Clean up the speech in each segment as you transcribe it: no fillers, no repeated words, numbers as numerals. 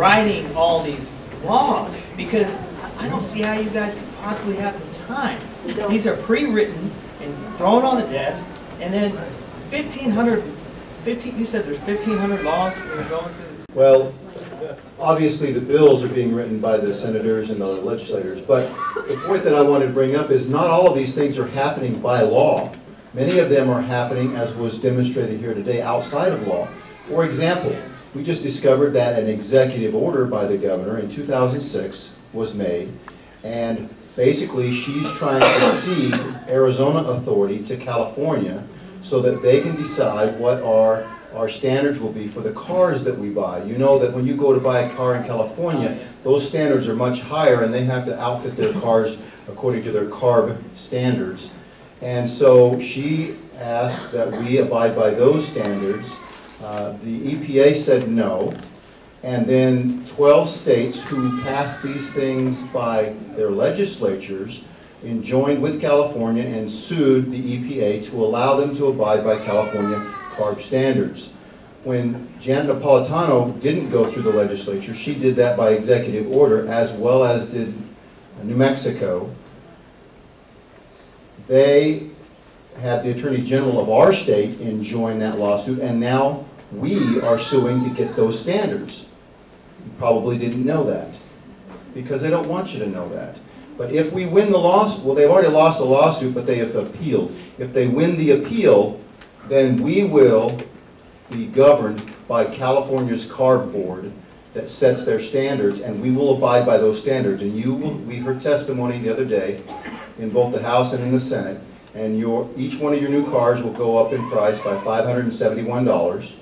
writing all these laws, because I don't see how you guys could possibly have the time. These are pre-written and thrown on the desk, and then 1,500, you said there's 1,500 laws that are going through? Well, obviously the bills are being written by the senators and the legislators, but the point that I wanted to bring up is not all of these things are happening by law. Many of them are happening, as was demonstrated here today, outside of law. For example, we just discovered that an executive order by the governor in 2006 was made, and basically she's trying to cede Arizona authority to California so that they can decide what our standards will be for the cars that we buy. You know that when you go to buy a car in California, those standards are much higher, and they have to outfit their cars according to their CARB standards. And so she asked that we abide by those standards. The EPA said no, and then 12 states who passed these things by their legislatures joined with California and sued the EPA to allow them to abide by California CARB standards. When Janet Napolitano didn't go through the legislature, she did that by executive order, as well as did New Mexico. They had the Attorney General of our state join that lawsuit, and now we are suing to get those standards. You probably didn't know that, because they don't want you to know that. But if we win the lawsuit, well, they've already lost the lawsuit, but they have appealed. If they win the appeal, then we will be governed by California's CARB board that sets their standards, and we will abide by those standards. And we heard testimony the other day in both the House and in the Senate, and each one of your new cars will go up in price by $571.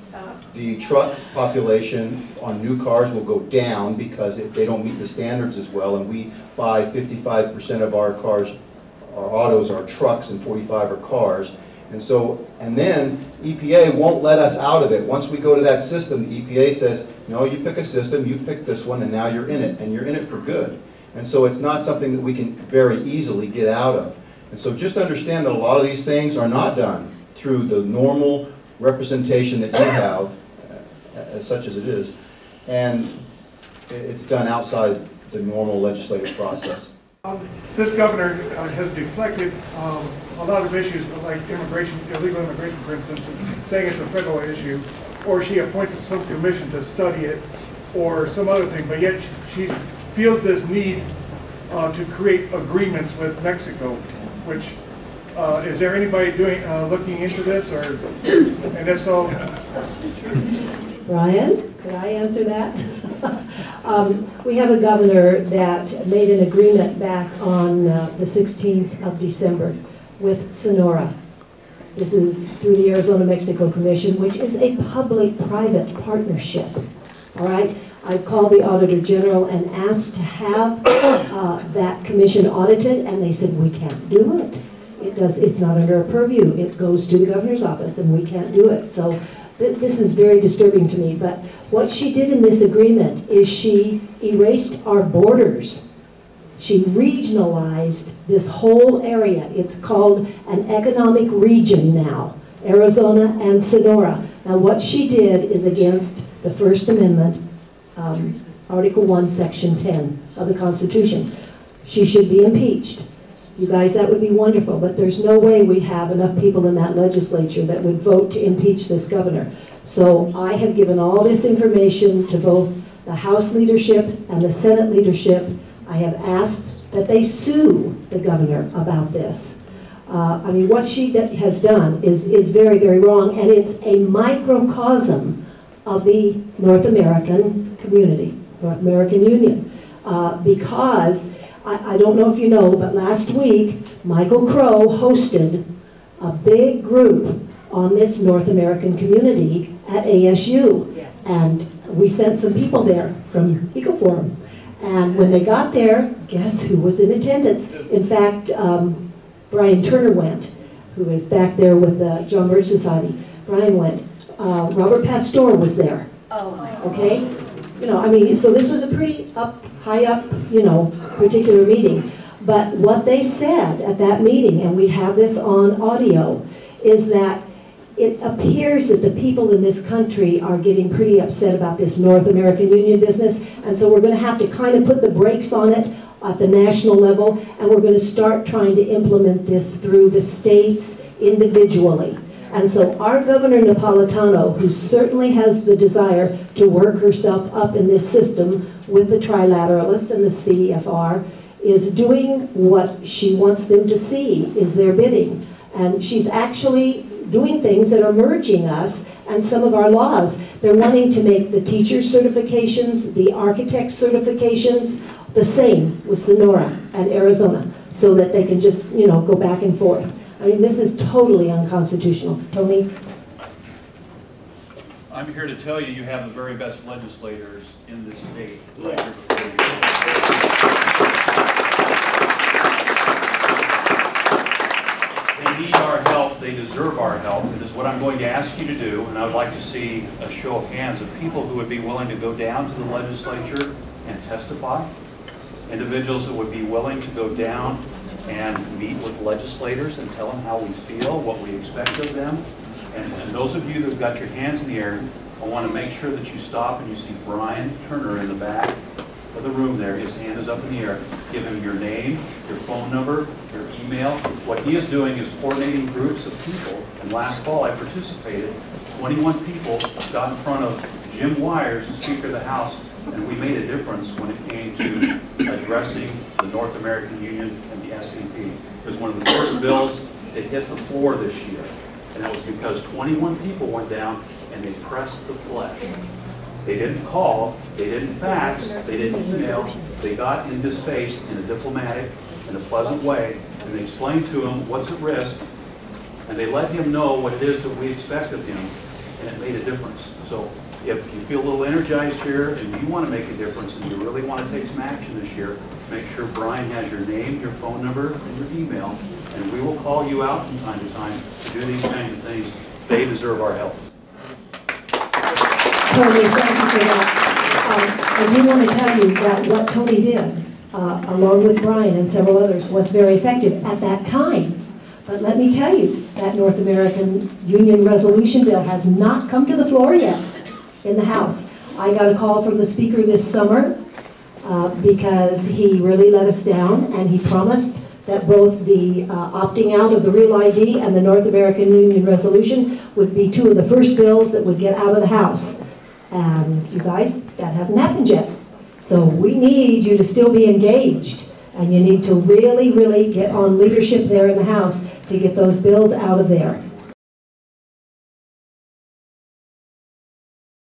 The truck population on new cars will go down because they don't meet the standards as well, and we buy 55% of our cars, our autos are trucks, and 45 are cars. And then EPA won't let us out of it. Once we go to that system, the EPA says, no, you pick a system, you pick this one, and now you're in it, and you're in it for good. And so it's not something that we can very easily get out of. And so just understand that a lot of these things are not done through the normal representation that you have, as such as it is, and it's done outside the normal legislative process. This governor has deflected a lot of issues like immigration, illegal immigration, for instance, saying it's a federal issue, or she appoints some commission to study it, or some other thing, but yet she feels this need to create agreements with Mexico, which is there anybody looking into this, or, and if so? Brian, could I answer that? We have a governor that made an agreement back on the 16th of December with Sonora. This is through the Arizona-Mexico Commission, which is a public-private partnership. All right? I called the Auditor General and asked to have that commission audited, and they said, we can't do it. It's not under our purview. It goes to the governor's office, and we can't do it. So this is very disturbing to me. But what she did in this agreement is she erased our borders. She regionalized this whole area. It's called an economic region now, Arizona and Sonora. Now what she did is against the First Amendment, Article 1, Section 10 of the Constitution. She should be impeached. You guys, that would be wonderful, but there's no way we have enough people in that legislature that would vote to impeach this governor. So I have given all this information to both the House leadership and the Senate leadership. I have asked that they sue the governor about this. I mean, what she has done is very, very wrong, and it's a microcosm of the North American community, North American Union, because I don't know if you know, but last week, Michael Crow hosted a big group on this North American community at ASU. Yes. And we sent some people there from EcoForum. And when they got there, guess who was in attendance? In fact, Brian Turner went, who is back there with the John Birch Society. Brian went. Robert Pastor was there. Oh my. Okay? You know, I mean, so this was a pretty high up, you know, particular meeting. But what they said at that meeting, and we have this on audio, is that it appears that the people in this country are getting pretty upset about this North American Union business, and so we're going to have to kind of put the brakes on it at the national level, and we're going to start trying to implement this through the states individually. And so our Governor Napolitano, who certainly has the desire to work herself up in this system with the trilateralists and the CFR, is doing what she wants them to see is their bidding. And she's actually doing things that are merging us and some of our laws. They're wanting to make the teacher certifications, the architect certifications, the same with Sonora and Arizona, so that they can just, you know, go back and forth. I mean, this is totally unconstitutional. Tony? I'm here to tell you, you have the very best legislators in this state. Yes. They need our help, they deserve our help, and is what I'm going to ask you to do, and I would like to see a show of hands of people who would be willing to go down to the legislature and testify. Individuals that would be willing to go down and meet with legislators and tell them how we feel, what we expect of them. And those of you who've got your hands in the air, I want to make sure that you stop and you see Brian Turner in the back of the room there. His hand is up in the air. Give him your name, your phone number, your email. What he is doing is coordinating groups of people. And last fall I participated. 21 people got in front of Jim Wires, the Speaker of the House, and we made a difference when it came to addressing the North American Union and the SPP. It was one of the first bills that hit the floor this year. And that was because 21 people went down and they pressed the flesh. They didn't call, they didn't fax, they didn't email. They got in his face in a diplomatic and a pleasant way, and they explained to him what's at risk, and they let him know what it is that we expect of him, and it made a difference. So if you feel a little energized here and you want to make a difference and you really want to take some action this year, make sure Brian has your name, your phone number, and your email, and we will call you out from time to time to do these kinds of things. They deserve our help. Tony, thank you for that. I do want to tell you that what Tony did, along with Brian and several others, was very effective at that time. But let me tell you, that North American Union resolution bill has not come to the floor yet in the House. I got a call from the Speaker this summer because he really let us down, and he promised that both the opting out of the Real ID and the North American Union resolution would be two of the first bills that would get out of the House. And you guys, that hasn't happened yet. So we need you to still be engaged, and you need to really, really get on leadership there in the House to get those bills out of there.